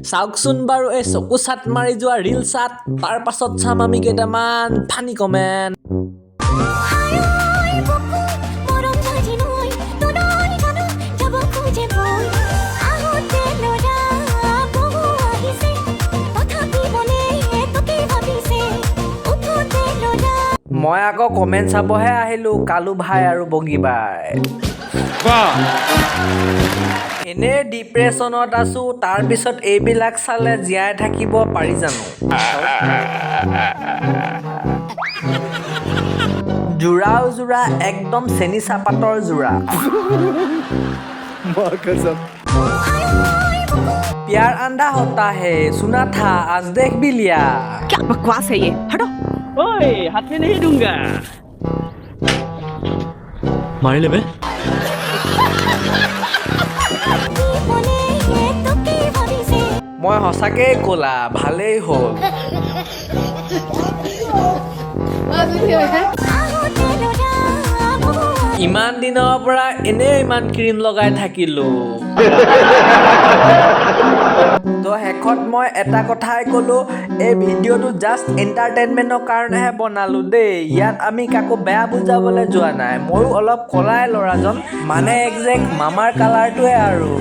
চাওকচোন বাৰু এই চকু চাট মাৰি যোৱা ৰিল চাট, তাৰ পাছত চাম আমি কেইটামান ফানি কমেণ্ট। মই আকৌ কমেণ্ট চাবহে আহিলোঁ, কালু ভাই আৰু বগী বাই। এনেই ডিপ্ৰেশ্যনত আছোঁ, তাৰপিছত এইবিলাক চালে জীয়াই থাকিব পাৰি জানো? যোৰাও যোৰা, একদম চেনি চাহপাতৰ যোৰা। प्यार अंधा होता है, सुना था आज देख भी लिया। क्या बकवास है ये, हटो। ओए हाथ में नहीं दूंगा। मार ले बे। মই সঁচাকেই ক'লা, ভালেই হ'ল। ইমান দিনৰ পৰা এনেই ইমান ক্ৰীম লগাই থাকিলোঁ। তো শেষত মই এটা কথাই ক'লোঁ, এই ভিডিঅ'টো জাষ্ট এণ্টাৰটেইনমেণ্টৰ কাৰণেহে বনালোঁ দেই। ইয়াত আমি কাকো বেয়া বুজাবলৈ যোৱা নাই। ময়ো অলপ ক'লাই ল'ৰাজন, মানে একজেক্ট মামাৰ কালাৰটোৱে আৰু।